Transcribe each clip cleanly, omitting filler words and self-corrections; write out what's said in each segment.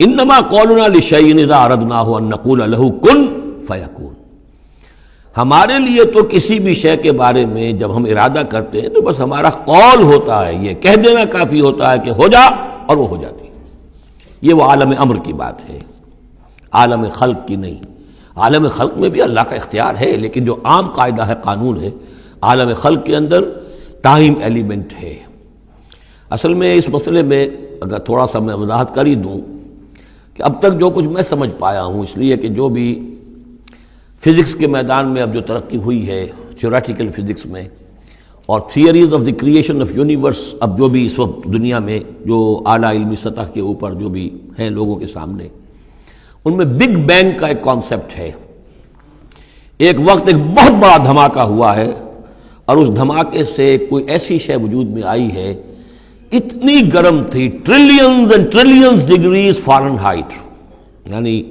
انما قولنا لشیء اذا اردناہ ان نقول له کن فیکون، ہمارے لیے تو کسی بھی شے کے بارے میں جب ہم ارادہ کرتے ہیں تو بس ہمارا قول ہوتا ہے، یہ کہہ دینا کافی ہوتا ہے کہ ہو جا، اور وہ ہو جاتی ہے۔ یہ وہ عالم امر کی بات ہے، عالم خلق کی نہیں۔ عالم خلق میں بھی اللہ کا اختیار ہے، لیکن جو عام قاعدہ ہے، قانون ہے، عالم خلق کے اندر ٹائم ایلیمنٹ ہے۔ اصل میں اس مسئلے میں اگر تھوڑا سا میں وضاحت کر ہی دوں کہ اب تک جو کچھ میں سمجھ پایا ہوں، اس لیے کہ جو بھی فزکس کے میدان میں اب جو ترقی ہوئی ہے، تھیوریٹیکل فزکس میں، اور theories of the creation of universe, اب جو بھی اس وقت دنیا میں جو اعلیٰ علمی سطح کے اوپر جو بھی ہیں لوگوں کے سامنے، ان میں بگ بینگ کا ایک کانسیپٹ ہے۔ ایک وقت ایک بہت بڑا دھماکہ ہوا ہے، اور اس دھماکے سے کوئی ایسی شے وجود میں آئی ہے، اتنی گرم تھی، trillions and trillions degrees foreign height, یعنی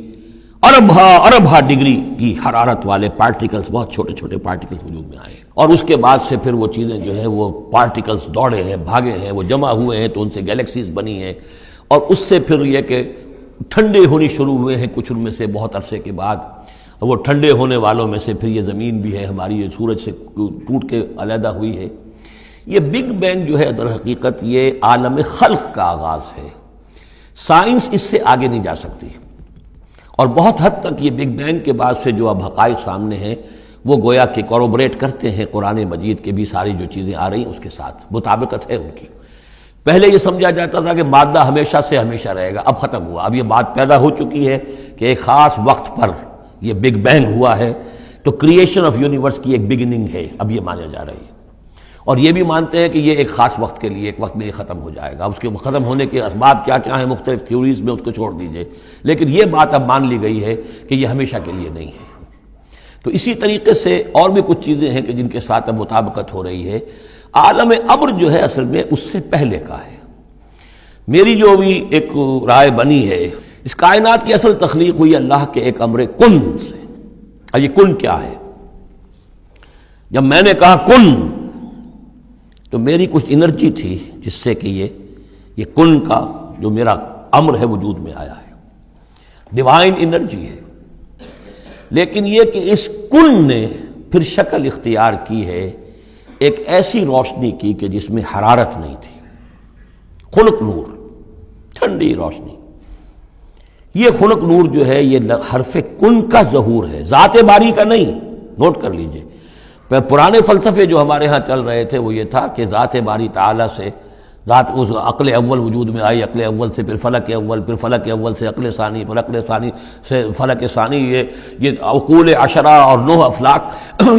اربھا ڈگری کی حرارت والے پارٹیکلز، بہت چھوٹے چھوٹے پارٹیکلز وجود میں آئے، اور اس کے بعد سے پھر وہ چیزیں جو ہیں وہ پارٹیکلز دوڑے ہیں، بھاگے ہیں، وہ جمع ہوئے ہیں تو ان سے گیلیکسیز بنی ہیں، اور اس سے پھر یہ کہ ٹھنڈے ہونی شروع ہوئے ہیں کچھ ان میں سے بہت عرصے کے بعد، وہ ٹھنڈے ہونے والوں میں سے پھر یہ زمین بھی ہے ہماری، یہ سورج سے ٹوٹ کے علیحدہ ہوئی ہے۔ یہ بگ بینگ جو ہے در حقیقت یہ عالم خلق کا آغاز ہے۔ سائنس اس سے آگے نہیں جا سکتی، اور بہت حد تک یہ بگ بینگ کے بعد سے جو اب حقائق سامنے ہیں وہ گویا کہ کوروبریٹ کرتے ہیں قرآن مجید کے بھی ساری جو چیزیں آ رہی ہیں اس کے ساتھ مطابقت ہے ان کی۔ پہلے یہ سمجھا جاتا تھا کہ مادہ ہمیشہ سے ہمیشہ رہے گا، اب ختم ہوا، اب یہ بات پیدا ہو چکی ہے کہ ایک خاص وقت پر یہ بگ بینگ ہوا ہے، تو کریشن آف یونیورس کی ایک بگننگ ہے، اب یہ مانا جا رہی ہے، اور یہ بھی مانتے ہیں کہ یہ ایک خاص وقت کے لیے، ایک وقت میں یہ ختم ہو جائے گا۔ اس کے ختم ہونے کے اسباب کیا کیا ہیں مختلف تھیوریز میں، اس کو چھوڑ دیجئے، لیکن یہ بات اب مان لی گئی ہے کہ یہ ہمیشہ کے لیے نہیں ہے۔ تو اسی طریقے سے اور بھی کچھ چیزیں ہیں کہ جن کے ساتھ اب مطابقت ہو رہی ہے۔ عالم امر جو ہے اصل میں اس سے پہلے کا ہے۔ میری جو بھی ایک رائے بنی ہے، اس کائنات کی اصل تخلیق ہوئی اللہ کے ایک امر کن سے۔ اور یہ کن کیا ہے؟ جب میں نے کہا کن تو میری کچھ انرجی تھی جس سے کہ یہ کن کا جو میرا امر ہے وجود میں آیا ہے، ڈیوائن انرجی ہے، لیکن یہ کہ اس کن نے پھر شکل اختیار کی ہے ایک ایسی روشنی کی کہ جس میں حرارت نہیں تھی، خنک نور، ٹھنڈی روشنی۔ یہ خنک نور جو ہے یہ حرف کن کا ظہور ہے، ذات باری کا نہیں، نوٹ کر لیجئے۔ پرانے فلسفے جو ہمارے ہاں چل رہے تھے وہ یہ تھا کہ ذات باری تعالیٰ سے ذات اس عقل اول وجود میں آئی، عقل اول سے پھر فلک اول، پھر فلک اول سے عقل ثانی، پھر عقل ثانی سے فلک ثانی، یہ عقول عشرہ اور 9 افلاک،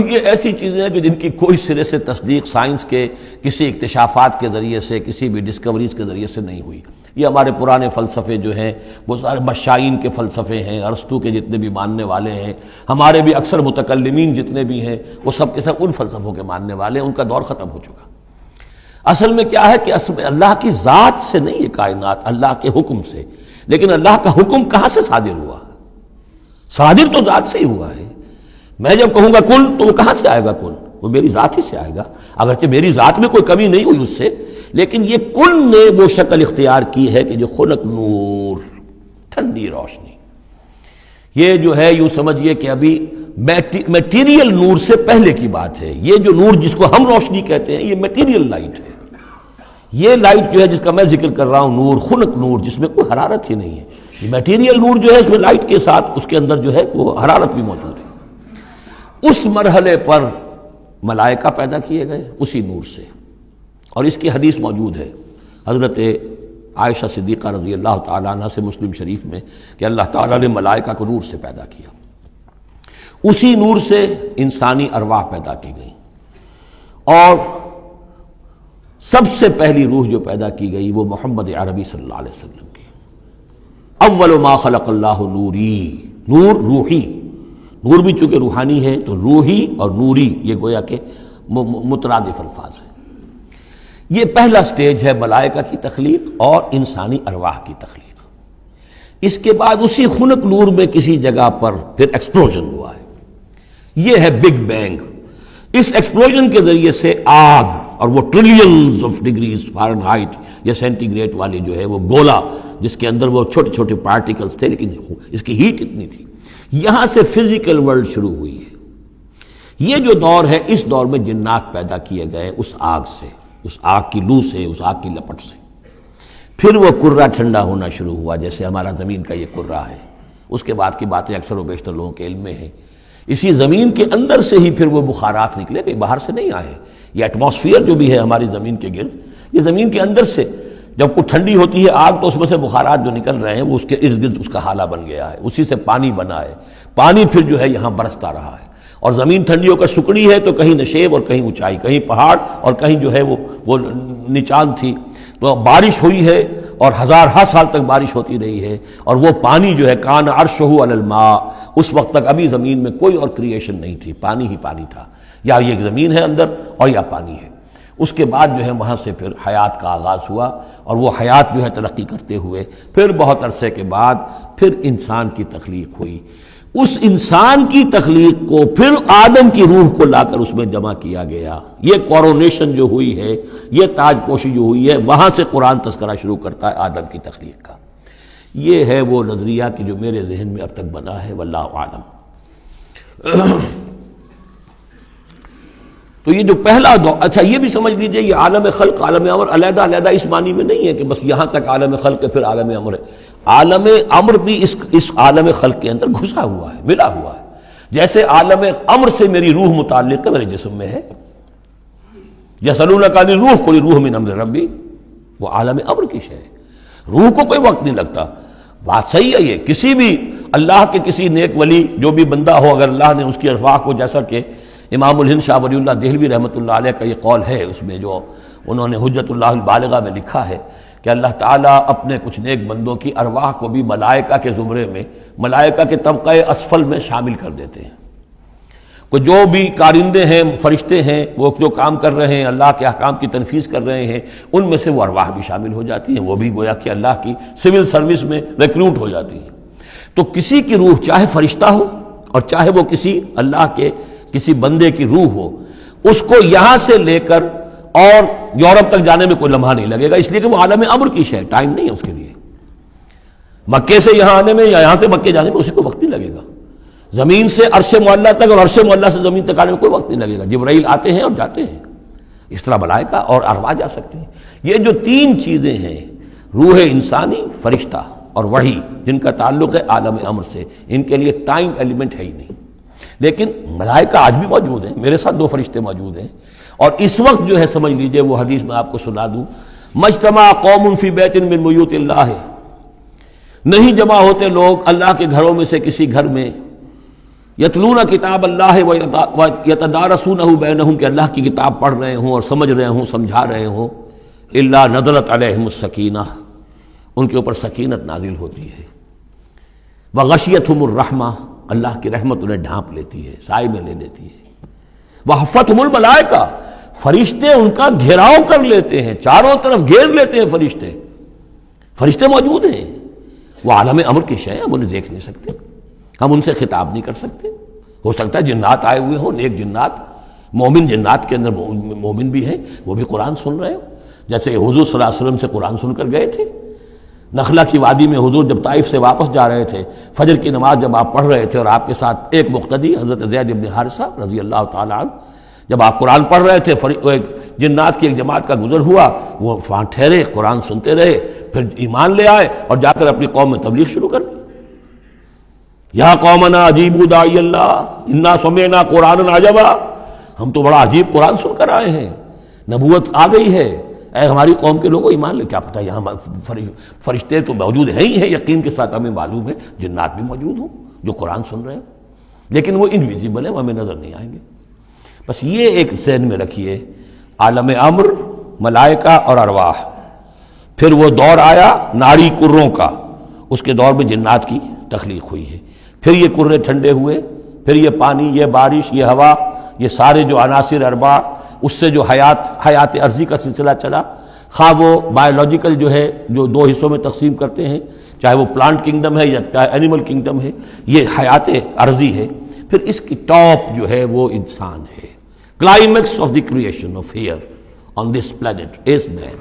یہ ایسی چیزیں ہیں کہ جن کی کوئی سرے سے تصدیق سائنس کے کسی اکتشافات کے ذریعے سے، کسی بھی ڈسکوریز کے ذریعے سے نہیں ہوئی۔ یہ ہمارے پرانے فلسفے جو ہیں وہ سارے بشائین کے فلسفے ہیں، ارسطو کے جتنے بھی ماننے والے ہیں، ہمارے بھی اکثر متکلمین جتنے بھی ہیں وہ سب کے سب ان فلسفوں کے ماننے والے ہیں، ان کا دور ختم ہو چکا۔ اصل میں کیا ہے کہ اصل میں اللہ کی ذات سے نہیں یہ کائنات، اللہ کے حکم سے۔ لیکن اللہ کا حکم کہاں سے صادر ہوا؟ صادر تو ذات سے ہی ہوا ہے۔ میں جب کہوں گا کن تو وہ کہاں سے آئے گا؟ کن وہ میری ذات ہی سے آئے گا، اگرچہ میری ذات میں کوئی کمی نہیں ہوئی اس سے، لیکن یہ کن نے وہ شکل اختیار کی ہے کہ جو خنک نور، ٹھنڈی روشنی، یہ جو ہے یوں سمجھیے کہ ابھی میٹیریل نور سے پہلے کی بات ہے۔ یہ جو نور جس کو ہم روشنی کہتے ہیں یہ میٹیریل لائٹ ہے۔ یہ لائٹ جو ہے جس کا میں ذکر کر رہا ہوں، نور، خنک نور، جس میں کوئی حرارت ہی نہیں ہے، یہ میٹیریل نور جو ہے اس میں لائٹ کے ساتھ اس کے اندر جو ہے وہ حرارت بھی موجود ہے۔ اس مرحلے پر ملائکہ پیدا کیے گئے اسی نور سے، اور اس کی حدیث موجود ہے حضرت عائشہ صدیقہ رضی اللہ تعالیٰ عنہ سے مسلم شریف میں کہ اللہ تعالیٰ نے ملائکہ کو نور سے پیدا کیا۔ اسی نور سے انسانی ارواح پیدا کی گئی، اور سب سے پہلی روح جو پیدا کی گئی وہ محمد عربی صلی اللہ علیہ وسلم کی۔ اول ما خلق اللہ نوری، نور روحی، نور بھی چونکہ روحانی ہے تو روحی اور نوری یہ گویا کہ مترادف الفاظ ہیں۔ یہ پہلا سٹیج ہے ملائکہ کی تخلیق اور انسانی ارواح کی تخلیق۔ اس کے بعد اسی خنک نور میں کسی جگہ پر پھر ایکسپلوژن ہوا ہے، یہ ہے بگ بینگ۔ اس ایکسپلوژن کے ذریعے سے آگ اور وہ ٹریلینز آف ڈگریز فارنہائٹ یا سینٹی گریڈ والی جو ہے وہ گولا جس کے اندر وہ چھوٹے چھوٹے پارٹیکلز تھے، لیکن اس کی ہیٹ اتنی تھی. یہاں سے فزیکل ورلڈ شروع ہوئی ہے. یہ جو دور ہے، اس دور میں جنات پیدا کیے گئے اس آگ سے، اس آگ کی لو سے، اس آگ کی لپٹ سے. پھر وہ کرہ ٹھنڈا ہونا شروع ہوا، جیسے ہمارا زمین کا یہ کرہ ہے. اس کے بعد کی باتیں اکثر و بیشتر لوگوں کے علم میں ہیں. اسی زمین کے اندر سے ہی پھر وہ بخارات نکلے، کہ باہر سے نہیں آئے. یہ ایٹماسفیئر جو بھی ہے ہماری زمین کے گرد، یہ زمین کے اندر سے جب کوئی ٹھنڈی ہوتی ہے آگ تو اس میں سے بخارات جو نکل رہے ہیں وہ اس کے ارد گرد اس کا حالہ بن گیا ہے. اسی سے پانی بنا ہے. پانی پھر جو ہے یہاں برستا رہا ہے. اور زمین ٹھنڈی ہو کر سکڑی ہے تو کہیں نشیب اور کہیں اونچائی، کہیں پہاڑ اور کہیں جو ہے وہ نچان تھی. تو بارش ہوئی ہے اور ہزارہ سال تک بارش ہوتی رہی ہے. اور وہ پانی جو ہے کان عرشہ علی الماء، اس وقت تک ابھی زمین میں کوئی اور کریشن نہیں تھی، پانی ہی پانی تھا. یا یہ زمین ہے اندر اور یا پانی ہے. اس کے بعد جو ہے وہاں سے پھر حیات کا آغاز ہوا، اور وہ حیات جو ہے ترقی کرتے ہوئے پھر بہت عرصے کے بعد پھر انسان کی تخلیق ہوئی. اس انسان کی تخلیق کو پھر آدم کی روح کو لا کر اس میں جمع کیا گیا. یہ کورونیشن جو ہوئی ہے، یہ تاج پوشی جو ہوئی ہے، وہاں سے قرآن تذکرہ شروع کرتا ہے آدم کی تخلیق کا. یہ ہے وہ نظریہ کہ جو میرے ذہن میں اب تک بنا ہے، واللہ عالم. تو یہ جو پہلا دور، اچھا یہ بھی سمجھ لیجئے یہ عالم خلق عالم امر علیحدہ علیحدہ اس معنی میں نہیں ہے کہ بس یہاں تک عالم خلق ہے پھر عالم امر ہے. عالم امر بھی اس عالم خلق کے اندر گھسا ہوا ہے، ملا ہوا ہے. جیسے عالم امر سے میری روح متعلق ہے، میرے جسم میں ہے. یسألونک عن الروح قل الروح من امر ربی، وہ عالم امر کی شے ہے. روح کو کوئی وقت نہیں لگتا. بات صحیح ہے. یہ کسی بھی اللہ کے کسی نیک ولی جو بھی بندہ ہو، اگر اللہ نے اس کی ارواح کو، جیسا کہ امام الہند شاہ ولی اللہ دہلوی رحمۃ اللہ علیہ کا یہ قول ہے، اس میں جو انہوں نے حجت اللہ البالغہ میں لکھا ہے کہ اللہ تعالیٰ اپنے کچھ نیک بندوں کی ارواح کو بھی ملائکہ کے زمرے میں، ملائکہ کے طبقہ اسفل میں شامل کر دیتے ہیں. کہ جو بھی کارندے ہیں، فرشتے ہیں، وہ جو کام کر رہے ہیں، اللہ کے احکام کی تنفیذ کر رہے ہیں، ان میں سے وہ ارواح بھی شامل ہو جاتی ہیں. وہ بھی گویا کہ اللہ کی سول سروس میں ریکروٹ ہو جاتی ہیں. تو کسی کی روح چاہے فرشتہ ہو اور چاہے وہ کسی اللہ کے کسی بندے کی روح ہو، اس کو یہاں سے لے کر اور یورپ تک جانے میں کوئی لمحہ نہیں لگے گا، اس لیے کہ وہ عالم امر کی شے، ٹائم نہیں ہے اس کے لیے. مکے سے یہاں آنے میں یا یہاں سے مکے جانے میں اسی کو وقت نہیں لگے گا. زمین سے عرش معلیٰ تک اور عرش معلیٰ سے زمین تک آنے میں کوئی وقت نہیں لگے گا. جبرائیل آتے ہیں اور جاتے ہیں، اس طرح ملائکہ اور ارواح جا سکتے ہیں. یہ جو تین چیزیں ہیں، روح انسانی، فرشتہ اور وحی، جن کا تعلق ہے عالم امر سے، ان کے لیے ٹائم ایلیمنٹ ہے ہی نہیں. لیکن ملائکہ آج بھی موجود ہیں. میرے ساتھ 2 فرشتے موجود ہیں. اور اس وقت جو ہے سمجھ لیجئے، وہ حدیث میں آپ کو سنا دوں، مجتمع قوم فی بیت من بیوت اللہ، نہیں جمع ہوتے لوگ اللہ کے گھروں میں سے کسی گھر میں، یتلون کتاب اللہ ویتدارسونہ بینہم، کہ اللہ کی کتاب پڑھ رہے ہوں اور سمجھ رہے ہوں، سمجھا رہے ہوں، الا نزلت علیہم السکینہ، ان کے اوپر سکینت نازل ہوتی ہے. وغشیتہم الرحمہ، اللہ کی رحمت انہیں ڈھانپ لیتی ہے، سائے میں لے لیتی ہے. وحفتہم الملائکہ، فرشتے ان کا گھیراؤ کر لیتے ہیں، چاروں طرف گھیر لیتے ہیں فرشتے. فرشتے موجود ہیں، وہ عالم امر کی شے، ہم انہیں دیکھ نہیں سکتے، ہم ان سے خطاب نہیں کر سکتے. ہو سکتا ہے جنات آئے ہوئے ہوں، نیک جنات، مومن جنات کے اندر مومن بھی ہیں، وہ بھی قرآن سن رہے ہوں، جیسے حضور صلی اللہ علیہ وسلم سے قرآن سن کر گئے تھے. نخلا کی وادی میں حضور جب طائف سے واپس جا رہے تھے، فجر کی نماز جب آپ پڑھ رہے تھے اور آپ کے ساتھ ایک مقتدی حضرت زید بن حارثہ رضی اللہ تعالیٰ عنہ، جب آپ قرآن پڑھ رہے تھے، ایک جنات کی ایک جماعت کا گزر ہوا، وہ وہاں ٹھہرے، قرآن سنتے رہے، پھر ایمان لے آئے اور جا کر اپنی قوم میں تبلیغ شروع کر دی. یا قومنا اجیبوا داعی اللہ انا سمعنا قرآنا عجبا، ہم تو بڑا عجیب قرآن سن کر آئے ہیں، نبوت آ گئی ہے، اے ہماری قوم کے لوگوں ایمان لے. کیا پتہ یہاں فرشتے تو موجود ہیں ہی ہیں، یقین کے ساتھ ہمیں معلوم ہے جنات بھی موجود ہوں جو قرآن سن رہے ہیں، لیکن وہ انویزیبل ہیں، وہ ہمیں نظر نہیں آئیں گے. بس یہ ایک ذہن میں رکھیے، عالم امر، ملائکہ اور ارواح. پھر وہ دور آیا ناری کروں کا، اس کے دور میں جنات کی تخلیق ہوئی ہے. پھر یہ کرے ٹھنڈے ہوئے، پھر یہ پانی، یہ بارش، یہ ہوا، یہ سارے جو عناصر اربع، اس سے جو حیات ارضی کا سلسلہ چلا، خواہ وہ بایولوجیکل جو ہے جو 2 حصوں میں تقسیم کرتے ہیں، چاہے وہ پلانٹ کنگڈم ہے یا چاہے اینیمل کنگڈم ہے، یہ حیات ارضی ہے. پھر اس کی ٹاپ جو ہے وہ انسان ہے، climax of the creation of here on this planet is man.